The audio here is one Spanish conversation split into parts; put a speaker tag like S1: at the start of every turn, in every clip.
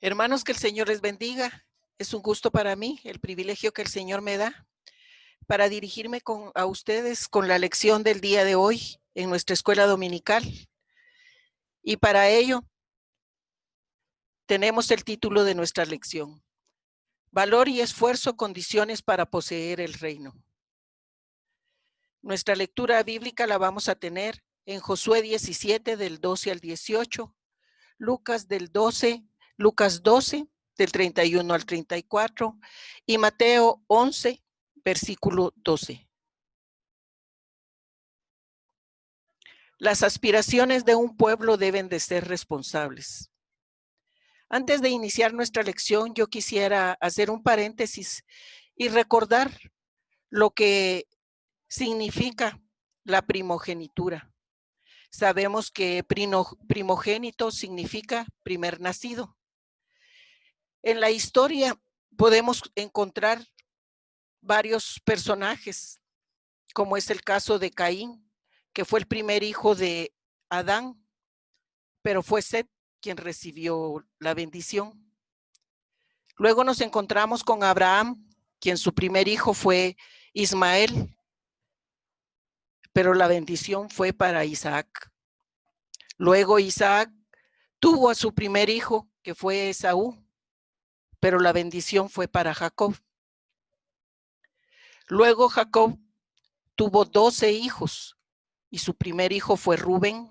S1: Hermanos, que el Señor les bendiga. Es un gusto para mí, el privilegio que el Señor me da para dirigirme a ustedes con la lección del día de hoy en nuestra escuela dominical. Y para ello tenemos el título de nuestra lección: Valor y esfuerzo, condiciones para poseer el reino. Nuestra lectura bíblica la vamos a tener en Josué 17, del 12 al 18, Lucas 12, del 31 al 34, y Mateo 11, versículo 12. Las aspiraciones de un pueblo deben de ser responsables. Antes de iniciar nuestra lección, yo quisiera hacer un paréntesis y recordar lo que significa la primogenitura. Sabemos que primogénito significa primer nacido. En la historia podemos encontrar varios personajes, como es el caso de Caín, que fue el primer hijo de Adán, pero fue Set quien recibió la bendición. Luego nos encontramos con Abraham, quien su primer hijo fue Ismael, pero la bendición fue para Isaac. Luego Isaac tuvo a su primer hijo, que fue Esaú, pero la bendición fue para Jacob. Luego Jacob tuvo 12 hijos y su primer hijo fue Rubén,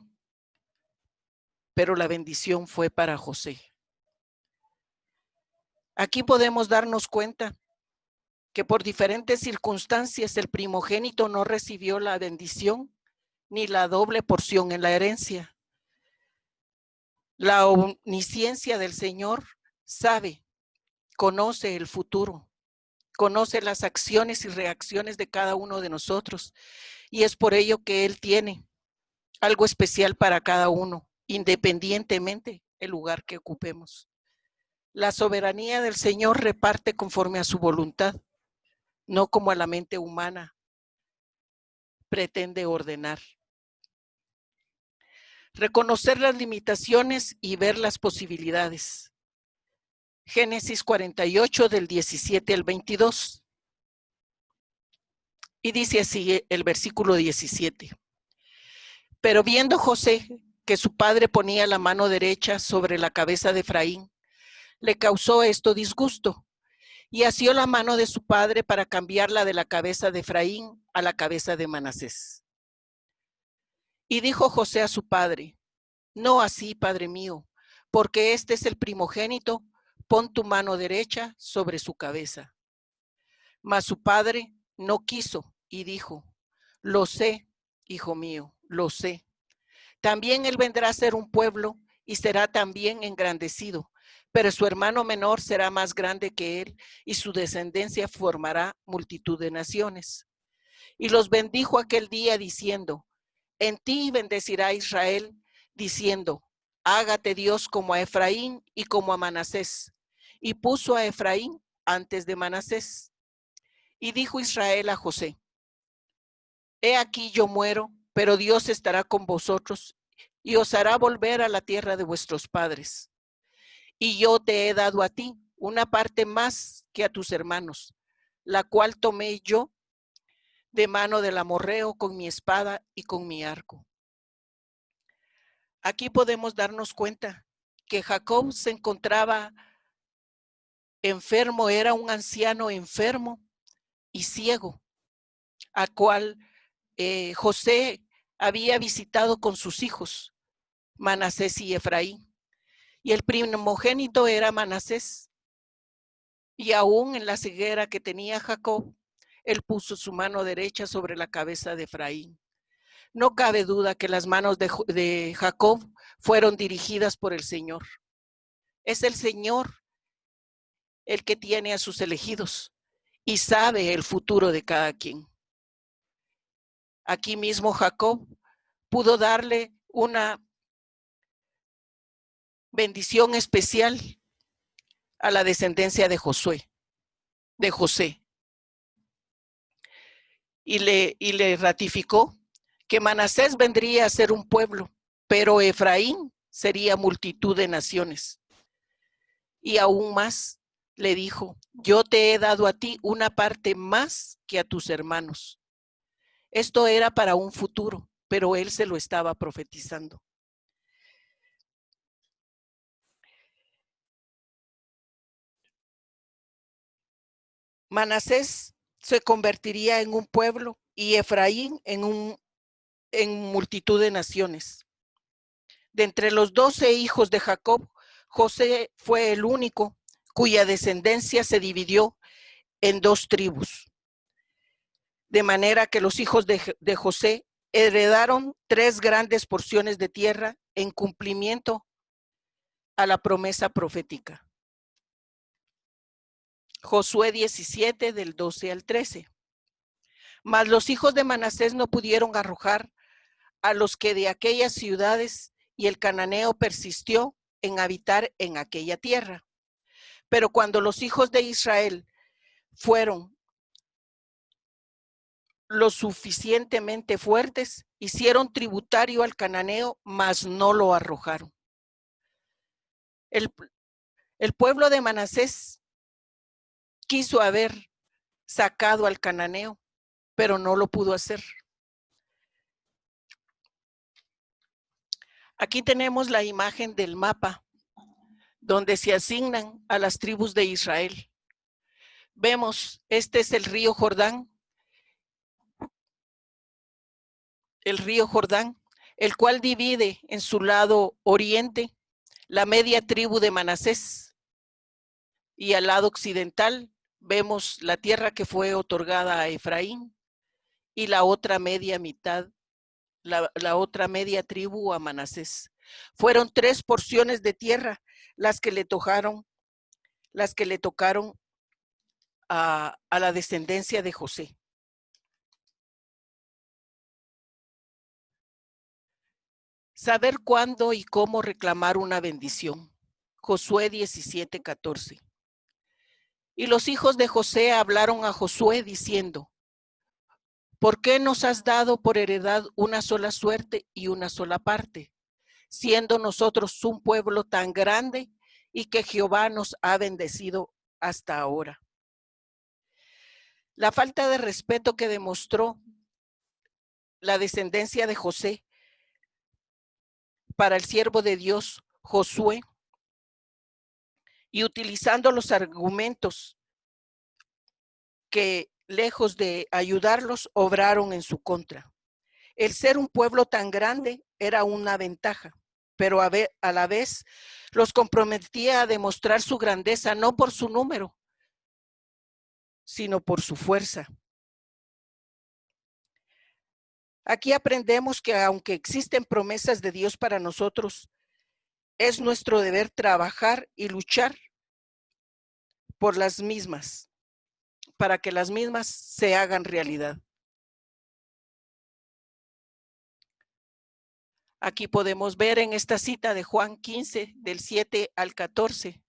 S1: pero la bendición fue para José. Aquí podemos darnos cuenta que por diferentes circunstancias el primogénito no recibió la bendición ni la doble porción en la herencia. La omnisciencia del Señor sabe, conoce el futuro, conoce las acciones y reacciones de cada uno de nosotros, y es por ello que Él tiene algo especial para cada uno, independientemente del lugar que ocupemos. La soberanía del Señor reparte conforme a su voluntad, no como a la mente humana pretende ordenar. Reconocer las limitaciones y ver las posibilidades. Génesis 48, del 17 al 22. Y dice así el versículo 17. Pero viendo José que su padre ponía la mano derecha sobre la cabeza de Efraín, le causó esto disgusto, y asió la mano de su padre para cambiarla de la cabeza de Efraín a la cabeza de Manasés. Y dijo José a su padre: no así, padre mío, porque este es el primogénito, pon tu mano derecha sobre su cabeza. Mas su padre no quiso y dijo: lo sé, hijo mío, lo sé. También él vendrá a ser un pueblo y será también engrandecido, pero su hermano menor será más grande que él y su descendencia formará multitud de naciones. Y los bendijo aquel día diciendo: en ti bendecirá Israel, diciendo: hágate Dios como a Efraín y como a Manasés. Y puso a Efraín antes de Manasés. Y dijo Israel a José: he aquí yo muero, pero Dios estará con vosotros y os hará volver a la tierra de vuestros padres. Y yo te he dado a ti una parte más que a tus hermanos, la cual tomé yo de mano del amorreo con mi espada y con mi arco. Aquí podemos darnos cuenta que Jacob se encontraba enfermo, era un anciano enfermo y ciego, a cual José había visitado con sus hijos, Manasés y Efraín. Y el primogénito era Manasés. Y aún en la ceguera que tenía Jacob, él puso su mano derecha sobre la cabeza de Efraín. No cabe duda que las manos de Jacob fueron dirigidas por el Señor. Es el Señor el que tiene a sus elegidos y sabe el futuro de cada quien. Aquí mismo Jacob pudo darle una bendición especial a la descendencia de José. Y le ratificó que Manasés vendría a ser un pueblo, pero Efraín sería multitud de naciones. Y aún más le dijo, yo te he dado a ti una parte más que a tus hermanos. Esto era para un futuro, pero él se lo estaba profetizando. Manasés se convertiría en un pueblo y Efraín en multitud de naciones. De entre los 12 hijos de Jacob, José fue el único cuya descendencia se dividió en 2 tribus. De manera que los hijos de José heredaron 3 grandes porciones de tierra en cumplimiento a la promesa profética. Josué 17, del 12 al 13. Mas los hijos de Manasés no pudieron arrojar a los que de aquellas ciudades, y el cananeo persistió en habitar en aquella tierra. Pero cuando los hijos de Israel fueron lo suficientemente fuertes, hicieron tributario al cananeo, mas no lo arrojaron. El pueblo de Manasés quiso haber sacado al cananeo, pero no lo pudo hacer. Aquí tenemos la imagen del mapa donde se asignan a las tribus de Israel. Vemos, este es el río Jordán, el cual divide en su lado oriente la media tribu de Manasés, y al lado occidental vemos la tierra que fue otorgada a Efraín y la otra media mitad, la otra media tribu a Manasés. Fueron 3 porciones de tierra las que le tocaron a la descendencia de José. Saber cuándo y cómo reclamar una bendición. Josué 17:14. Y los hijos de José hablaron a Josué diciendo, ¿por qué nos has dado por heredad una sola suerte y una sola parte, siendo nosotros un pueblo tan grande y que Jehová nos ha bendecido hasta ahora? La falta de respeto que demostró la descendencia de José para el siervo de Dios, Josué, y utilizando los argumentos que, lejos de ayudarlos, obraron en su contra. El ser un pueblo tan grande era una ventaja, pero a la vez los comprometía a demostrar su grandeza no por su número, sino por su fuerza. Aquí aprendemos que aunque existen promesas de Dios para nosotros, es nuestro deber trabajar y luchar por las mismas, para que las mismas se hagan realidad. Aquí podemos ver en esta cita de Juan 15, del 7 al 14.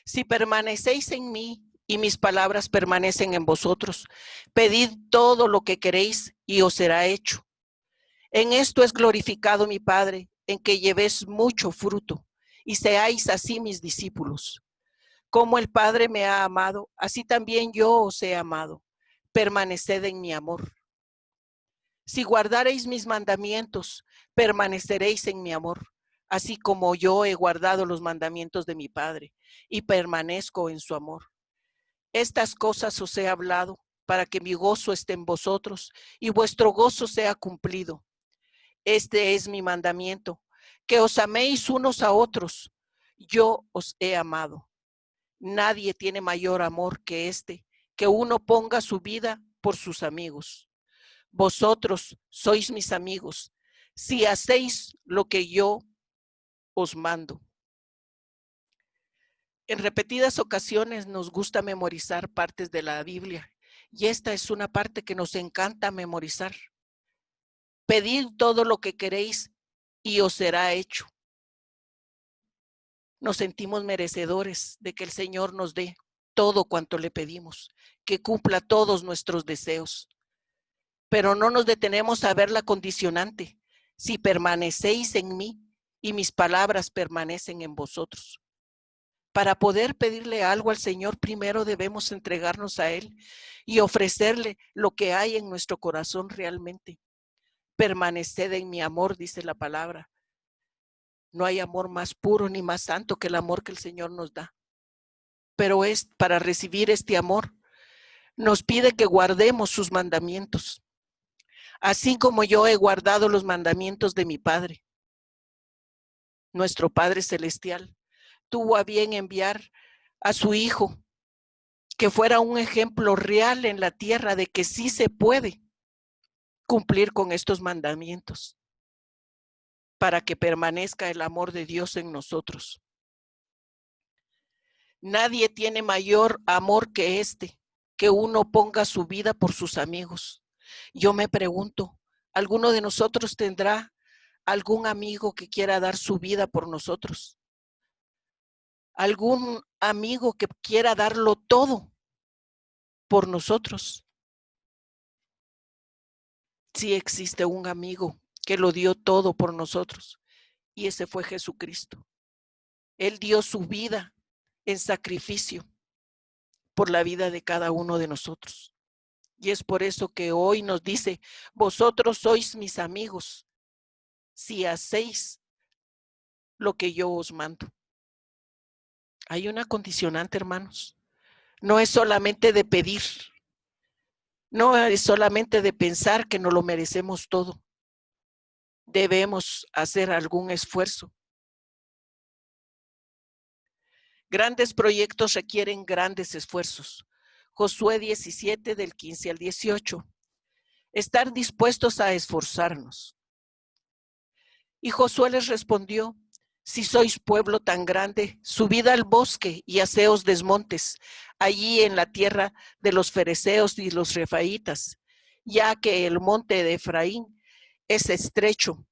S1: Si permanecéis en mí y mis palabras permanecen en vosotros, pedid todo lo que queréis y os será hecho. En esto es glorificado mi Padre, en que llevéis mucho fruto y seáis así mis discípulos. Como el Padre me ha amado, así también yo os he amado. Permaneced en mi amor. Si guardareis mis mandamientos, permaneceréis en mi amor, así como yo he guardado los mandamientos de mi Padre y permanezco en su amor. Estas cosas os he hablado para que mi gozo esté en vosotros y vuestro gozo sea cumplido. Este es mi mandamiento, que os améis unos a otros. Yo os he amado. Nadie tiene mayor amor que este, que uno ponga su vida por sus amigos. Vosotros sois mis amigos, si hacéis lo que yo os mando. En repetidas ocasiones nos gusta memorizar partes de la Biblia, y esta es una parte que nos encanta memorizar. Pedid todo lo que queréis y os será hecho. Nos sentimos merecedores de que el Señor nos dé todo cuanto le pedimos, que cumpla todos nuestros deseos. Pero no nos detenemos a ver la condicionante. Si permanecéis en mí y mis palabras permanecen en vosotros. Para poder pedirle algo al Señor, primero debemos entregarnos a Él y ofrecerle lo que hay en nuestro corazón realmente. Permaneced en mi amor, dice la palabra. No hay amor más puro ni más santo que el amor que el Señor nos da. Pero para recibir este amor, nos pide que guardemos sus mandamientos, así como yo he guardado los mandamientos de mi Padre. Nuestro Padre Celestial tuvo a bien enviar a su Hijo, que fuera un ejemplo real en la tierra de que sí se puede cumplir con estos mandamientos, para que permanezca el amor de Dios en nosotros. Nadie tiene mayor amor que que uno ponga su vida por sus amigos. Yo me pregunto, ¿alguno de nosotros tendrá algún amigo que quiera dar su vida por nosotros? ¿Algún amigo que quiera darlo todo por nosotros? Sí existe un amigo que lo dio todo por nosotros, y ese fue Jesucristo. Él dio su vida en sacrificio por la vida de cada uno de nosotros. Y es por eso que hoy nos dice, vosotros sois mis amigos si hacéis lo que yo os mando. Hay una condicionante, hermanos. No es solamente de pedir, no es solamente de pensar que no lo merecemos todo. Debemos hacer algún esfuerzo. Grandes proyectos requieren grandes esfuerzos. Josué 17, del 15 al 18. Estar dispuestos a esforzarnos. Y Josué les respondió, si sois pueblo tan grande, subid al bosque y haceos desmontes, allí en la tierra de los fereceos y los refaitas, ya que el monte de Efraín es estrecho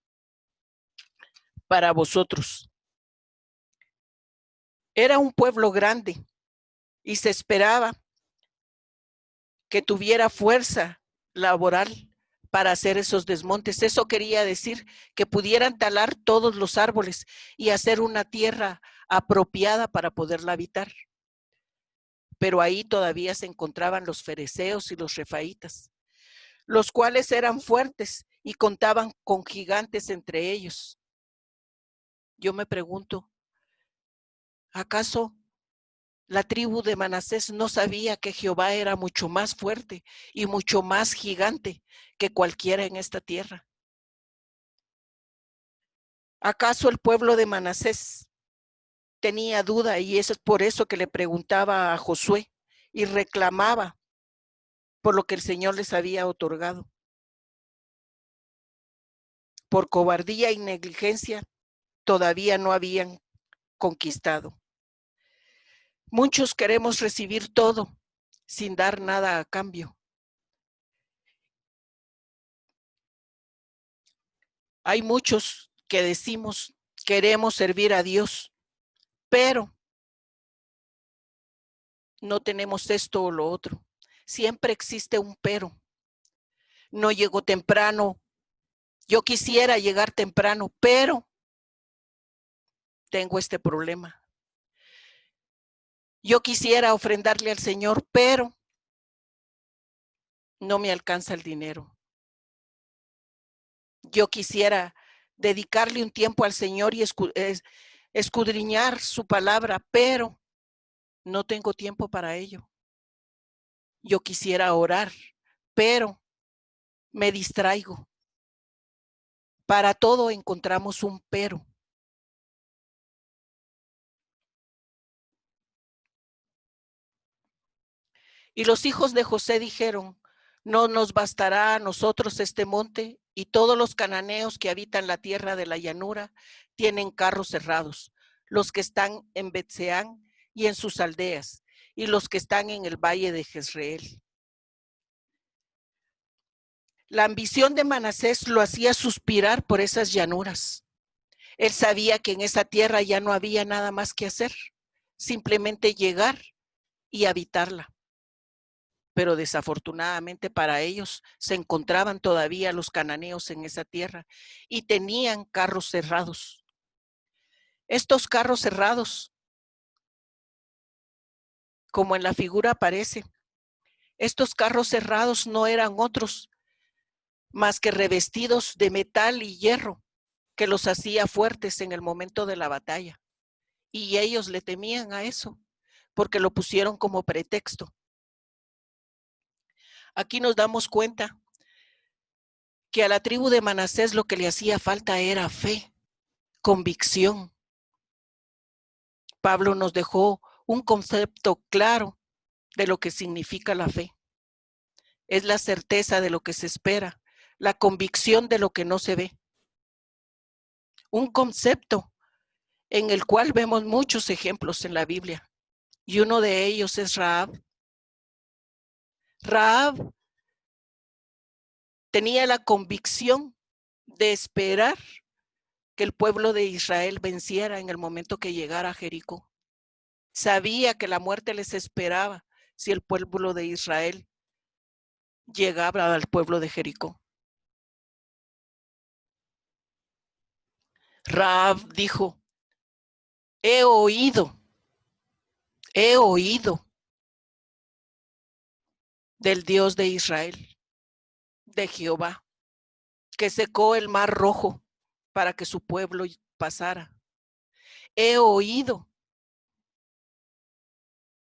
S1: para vosotros. Era un pueblo grande y se esperaba que tuviera fuerza laboral para hacer esos desmontes. Eso quería decir que pudieran talar todos los árboles y hacer una tierra apropiada para poderla habitar. Pero ahí todavía se encontraban los fereceos y los refaitas, los cuales eran fuertes y contaban con gigantes entre ellos. Yo me pregunto, ¿acaso la tribu de Manasés no sabía que Jehová era mucho más fuerte y mucho más gigante que cualquiera en esta tierra? ¿Acaso el pueblo de Manasés tenía duda y eso es por eso que le preguntaba a Josué y reclamaba por lo que el Señor les había otorgado? Por cobardía y negligencia todavía no habían conquistado. Muchos queremos recibir todo sin dar nada a cambio. Hay muchos que decimos queremos servir a Dios, pero no tenemos esto o lo otro. Siempre existe un pero. No llego temprano. Yo quisiera llegar temprano, pero tengo este problema. Yo quisiera ofrendarle al Señor, pero no me alcanza el dinero. Yo quisiera dedicarle un tiempo al Señor y escudriñar su palabra, pero no tengo tiempo para ello. Yo quisiera orar, pero me distraigo. Para todo encontramos un pero. Y los hijos de José dijeron, no nos bastará a nosotros este monte, y todos los cananeos que habitan la tierra de la llanura tienen carros cerrados, los que están en Betseán y en sus aldeas, y los que están en el valle de Jezreel. La ambición de Manasés lo hacía suspirar por esas llanuras. Él sabía que en esa tierra ya no había nada más que hacer, simplemente llegar y habitarla. Pero desafortunadamente para ellos se encontraban todavía los cananeos en esa tierra y tenían carros cerrados. Estos carros cerrados como en la figura aparece. Estos carros cerrados no eran otros más que revestidos de metal y hierro, que los hacía fuertes en el momento de la batalla. Y ellos le temían a eso, porque lo pusieron como pretexto. Aquí nos damos cuenta que a la tribu de Manasés lo que le hacía falta era fe, convicción. Pablo nos dejó un concepto claro de lo que significa la fe. Es la certeza de lo que se espera, la convicción de lo que no se ve. Un concepto en el cual vemos muchos ejemplos en la Biblia. Y uno de ellos es Rahab. Rahab tenía la convicción de esperar que el pueblo de Israel venciera en el momento que llegara a Jericó. Sabía que la muerte les esperaba si el pueblo de Israel llegaba al pueblo de Jericó. Rahab dijo, he oído del Dios de Israel, de Jehová, que secó el mar rojo para que su pueblo pasara. He oído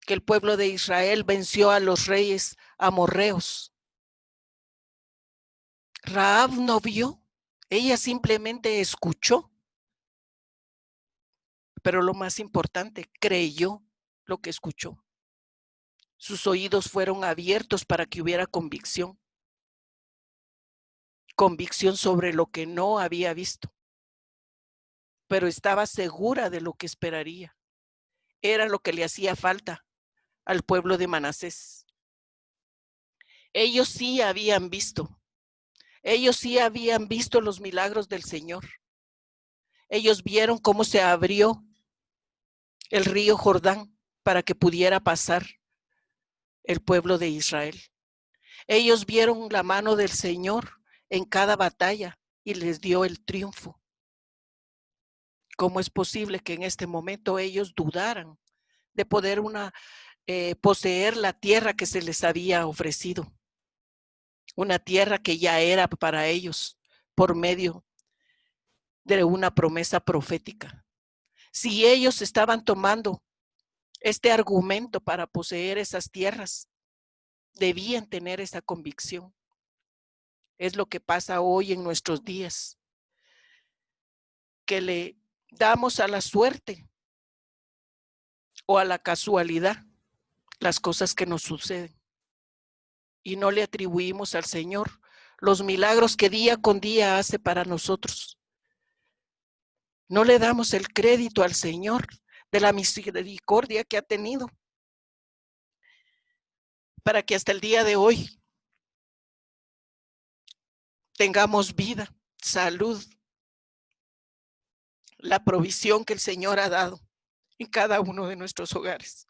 S1: que el pueblo de Israel venció a los reyes amorreos. Rahab no vio, ella simplemente escuchó, pero lo más importante, creyó lo que escuchó. Sus oídos fueron abiertos para que hubiera convicción sobre lo que no había visto, pero estaba segura de lo que esperaría. Era lo que le hacía falta al pueblo de Manasés. Ellos sí habían visto los milagros del Señor. Ellos vieron cómo se abrió el río Jordán para que pudiera pasar el pueblo de Israel. Ellos vieron la mano del Señor en cada batalla y les dio el triunfo. ¿Cómo es posible que en este momento ellos dudaran de poder poseer la tierra que se les había ofrecido? Una tierra que ya era para ellos por medio de una promesa profética. Si ellos estaban tomando este argumento para poseer esas tierras, debían tener esa convicción. Es lo que pasa hoy en nuestros días, que le damos a la suerte o a la casualidad las cosas que nos suceden y no le atribuimos al Señor los milagros que día con día hace para nosotros. No le damos el crédito al Señor de la misericordia que ha tenido para que hasta el día de hoy tengamos vida, salud, la provisión que el Señor ha dado en cada uno de nuestros hogares.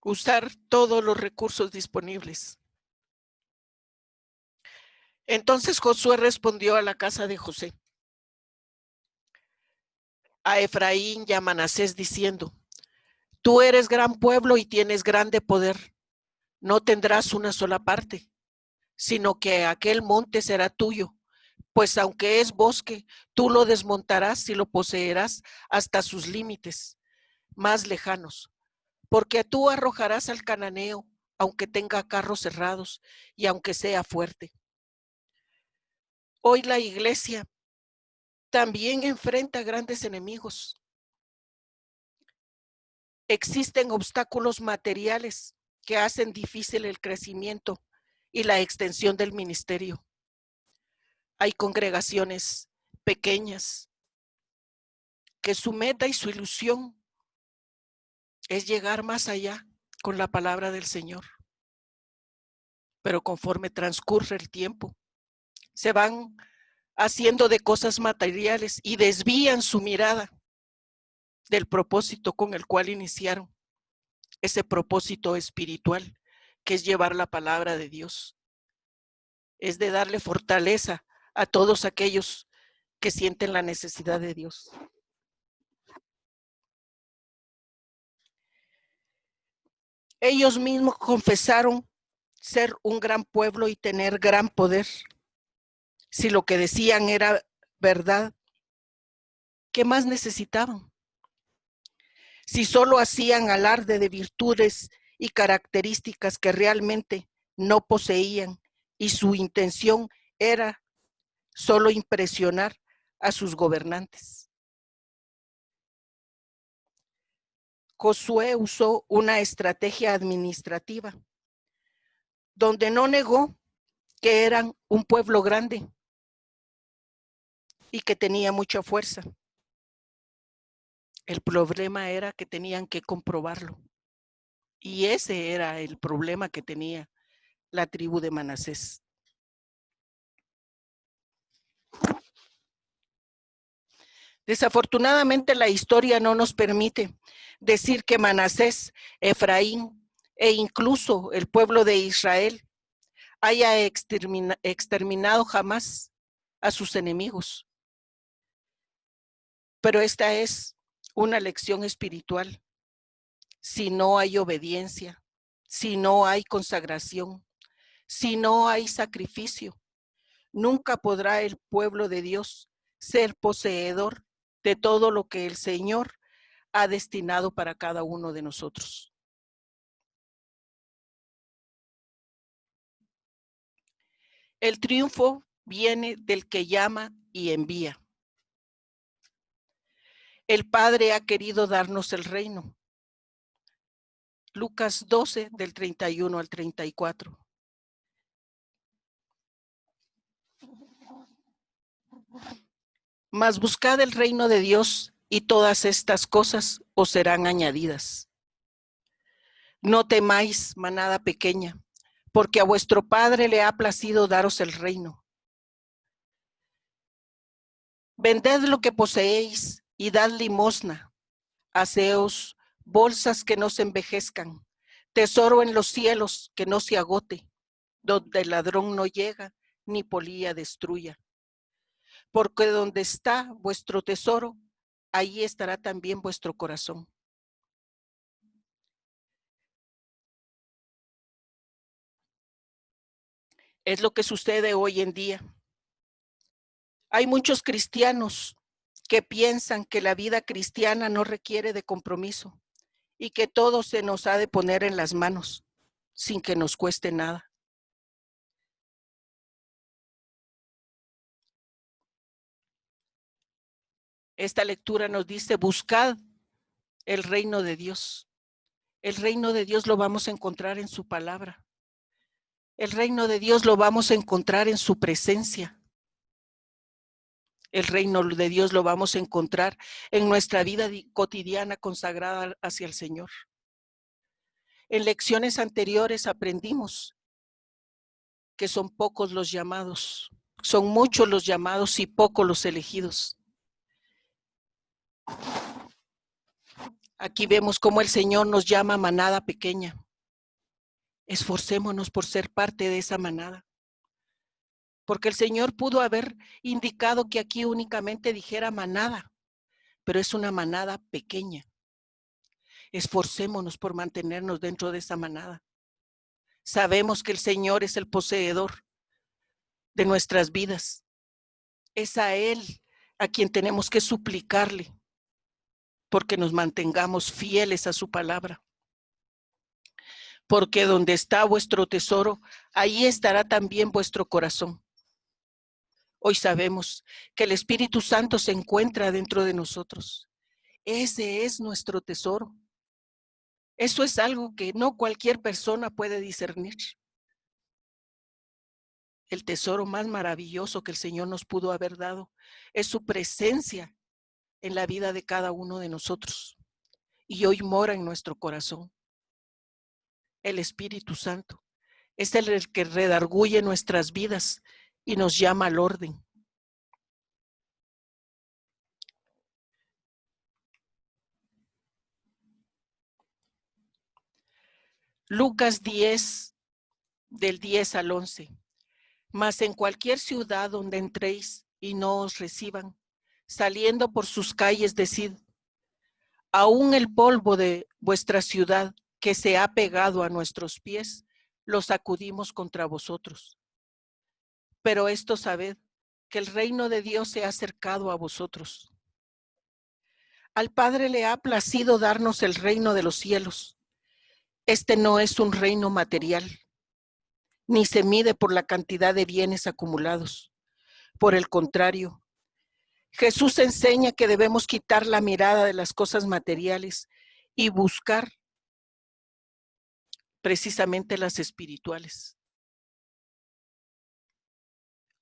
S1: Usar todos los recursos disponibles. Entonces Josué respondió a la casa de José, a Efraín y a Manasés, diciendo, tú eres gran pueblo y tienes grande poder. No tendrás una sola parte, sino que aquel monte será tuyo, pues aunque es bosque, tú lo desmontarás y lo poseerás hasta sus límites más lejanos, porque tú arrojarás al cananeo, aunque tenga carros cerrados y aunque sea fuerte. Hoy la iglesia también enfrenta grandes enemigos. Existen obstáculos materiales que hacen difícil el crecimiento y la extensión del ministerio. Hay congregaciones pequeñas que su meta y su ilusión es llegar más allá con la palabra del Señor. Pero conforme transcurre el tiempo, se van haciendo de cosas materiales y desvían su mirada del propósito con el cual iniciaron, ese propósito espiritual que es llevar la palabra de Dios, es de darle fortaleza a todos aquellos que sienten la necesidad de Dios. Ellos mismos confesaron ser un gran pueblo y tener gran poder. Si lo que decían era verdad, ¿qué más necesitaban? Si solo hacían alarde de virtudes y características que realmente no poseían y su intención era solo impresionar a sus gobernantes. Josué usó una estrategia administrativa donde no negó que eran un pueblo grande y que tenía mucha fuerza. El problema era que tenían que comprobarlo. Y ese era el problema que tenía la tribu de Manasés. Desafortunadamente, la historia no nos permite decir que Manasés, Efraín e incluso el pueblo de Israel haya exterminado jamás a sus enemigos. Pero esta es una lección espiritual. Si no hay obediencia, si no hay consagración, si no hay sacrificio, nunca podrá el pueblo de Dios ser poseedor de todo lo que el Señor ha destinado para cada uno de nosotros. El triunfo viene del que llama y envía. El Padre ha querido darnos el reino. Lucas 12, del 31 al 34. Mas buscad el reino de Dios y todas estas cosas os serán añadidas. No temáis, manada pequeña, porque a vuestro Padre le ha placido daros el reino. Vended lo que poseéis y dad limosna. Haceos bolsas que no se envejezcan, tesoro en los cielos que no se agote, donde el ladrón no llega ni polilla destruya. Porque donde está vuestro tesoro, ahí estará también vuestro corazón. Es lo que sucede hoy en día. Hay muchos cristianos que piensan que la vida cristiana no requiere de compromiso y que todo se nos ha de poner en las manos sin que nos cueste nada. Esta lectura nos dice: buscad el reino de Dios. El reino de Dios lo vamos a encontrar en su palabra. El reino de Dios lo vamos a encontrar en su presencia. El reino de Dios lo vamos a encontrar en nuestra vida cotidiana consagrada hacia el Señor. En lecciones anteriores aprendimos que son pocos los llamados, son muchos los llamados y pocos los elegidos. Aquí vemos cómo el Señor nos llama manada pequeña. Esforcémonos por ser parte de esa manada. Porque el Señor pudo haber indicado que aquí únicamente dijera manada, pero es una manada pequeña. Esforcémonos por mantenernos dentro de esa manada. Sabemos que el Señor es el poseedor de nuestras vidas. Es a Él a quien tenemos que suplicarle porque nos mantengamos fieles a su palabra. Porque donde está vuestro tesoro, ahí estará también vuestro corazón. Hoy sabemos que el Espíritu Santo se encuentra dentro de nosotros. Ese es nuestro tesoro. Eso es algo que no cualquier persona puede discernir. El tesoro más maravilloso que el Señor nos pudo haber dado es su presencia en la vida de cada uno de nosotros. Y hoy mora en nuestro corazón. El Espíritu Santo es el que redarguye nuestras vidas y nos llama al orden. Lucas 10, del 10 al 11. Mas en cualquier ciudad donde entréis y no os reciban, saliendo por sus calles, decid: aún el polvo de vuestra ciudad que se ha pegado a nuestros pies, lo sacudimos contra vosotros. Pero esto sabed, que el reino de Dios se ha acercado a vosotros. Al Padre le ha placido darnos el reino de los cielos. Este no es un reino material, ni se mide por la cantidad de bienes acumulados. Por el contrario, Jesús enseña que debemos quitar la mirada de las cosas materiales y buscar precisamente las espirituales.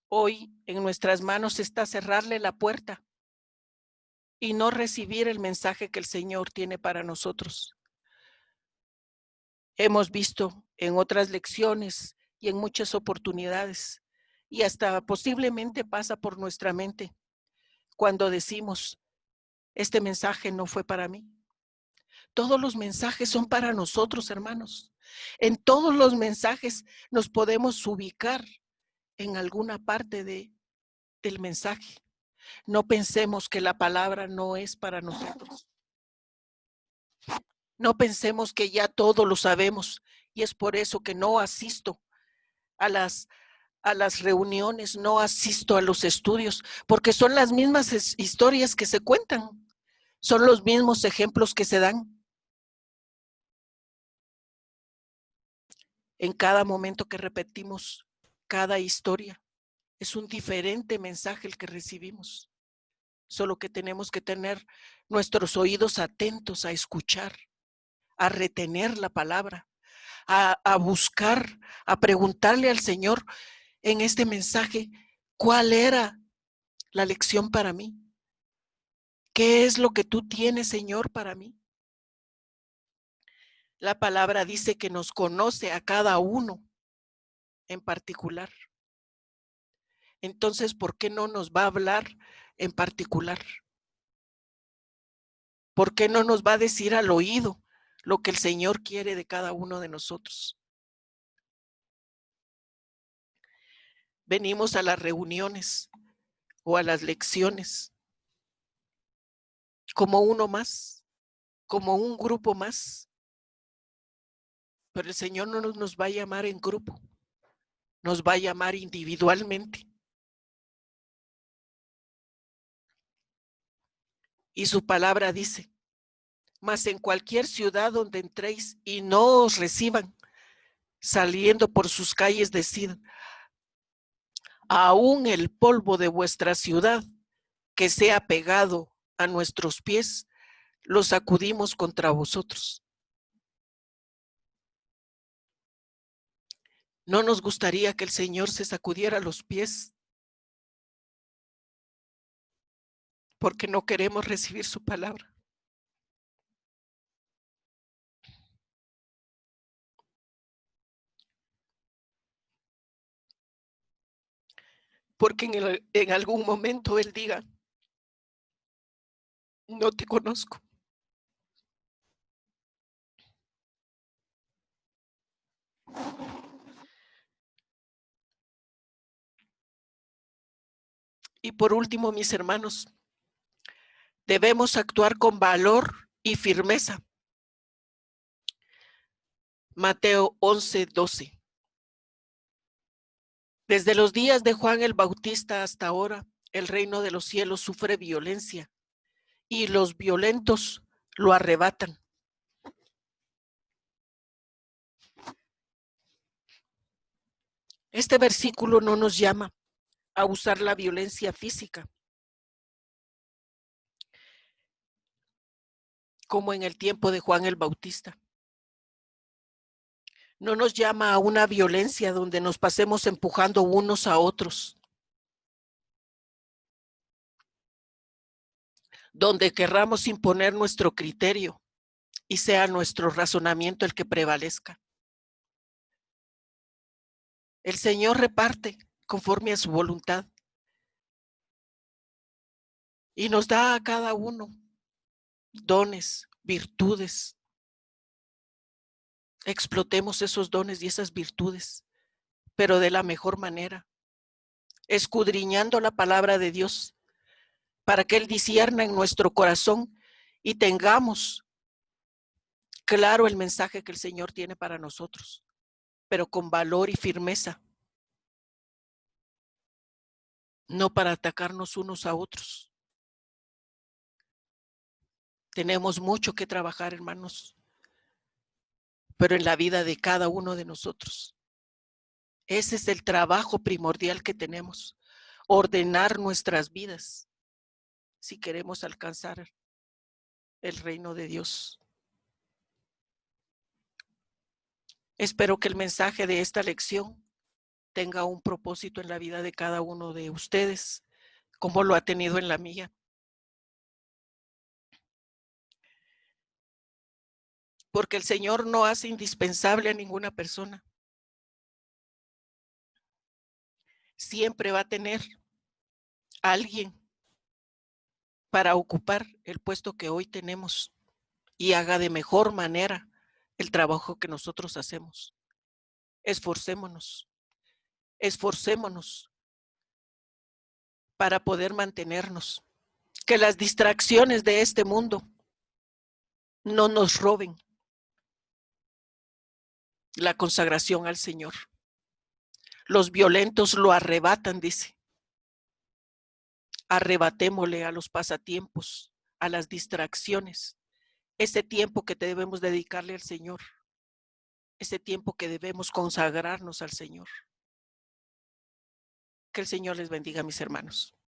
S1: Hoy en nuestras manos está cerrarle la puerta y no recibir el mensaje que el Señor tiene para nosotros. Hemos visto en otras lecciones y en muchas oportunidades, y hasta posiblemente pasa por nuestra mente cuando decimos: este mensaje no fue para mí. Todos los mensajes son para nosotros, hermanos. En todos los mensajes nos podemos ubicar en alguna parte del mensaje. No pensemos que la palabra no es para nosotros. No pensemos que ya todo lo sabemos, y es por eso que no asisto a las reuniones, no asisto a los estudios, porque son las mismas historias que se cuentan, son los mismos ejemplos que se dan. En cada momento que repetimos cada historia, es un diferente mensaje el que recibimos. Solo que tenemos que tener nuestros oídos atentos a escuchar, a retener la palabra, a buscar, a preguntarle al Señor en este mensaje: ¿cuál era la lección para mí? ¿Qué es lo que tú tienes, Señor, para mí? La palabra dice que nos conoce a cada uno en particular. Entonces, ¿por qué no nos va a hablar en particular? ¿Por qué no nos va a decir al oído lo que el Señor quiere de cada uno de nosotros? Venimos a las reuniones o a las lecciones como uno más, como un grupo más. Pero el Señor no nos va a llamar en grupo, nos va a llamar individualmente. Y su palabra dice: mas en cualquier ciudad donde entréis y no os reciban, saliendo por sus calles, decid: aún el polvo de vuestra ciudad que sea pegado a nuestros pies, lo sacudimos contra vosotros. ¿No nos gustaría que el Señor se sacudiera los pies porque no queremos recibir su palabra? Porque en algún momento Él diga: no te conozco. Y por último, mis hermanos, debemos actuar con valor y firmeza. Mateo 11:12. Desde los días de Juan el Bautista hasta ahora, el reino de los cielos sufre violencia y los violentos lo arrebatan. Este versículo no nos llama a usar la violencia física, como en el tiempo de Juan el Bautista. No nos llama a una violencia donde nos pasemos empujando unos a otros, donde querramos imponer nuestro criterio y sea nuestro razonamiento el que prevalezca. El Señor reparte conforme a su voluntad y nos da a cada uno dones, virtudes. Explotemos esos dones y esas virtudes, pero de la mejor manera, escudriñando la palabra de Dios, para que Él discierna en nuestro corazón y tengamos claro el mensaje que el Señor tiene para nosotros, pero con valor y firmeza, no para atacarnos unos a otros. Tenemos mucho que trabajar, hermanos, pero en la vida de cada uno de nosotros. Ese es el trabajo primordial que tenemos, ordenar nuestras vidas si queremos alcanzar el reino de Dios. Espero que el mensaje de esta lección tenga un propósito en la vida de cada uno de ustedes, como lo ha tenido en la mía. Porque el Señor no hace indispensable a ninguna persona. Siempre va a tener a alguien para ocupar el puesto que hoy tenemos y haga de mejor manera el trabajo que nosotros hacemos. Esforcémonos, esforcémonos para poder mantenernos. Que las distracciones de este mundo no nos roben la consagración al Señor. Los violentos lo arrebatan, dice. Arrebatémosle a los pasatiempos, a las distracciones, ese tiempo que debemos dedicarle al Señor, ese tiempo que debemos consagrarnos al Señor. Que el Señor les bendiga, mis hermanos.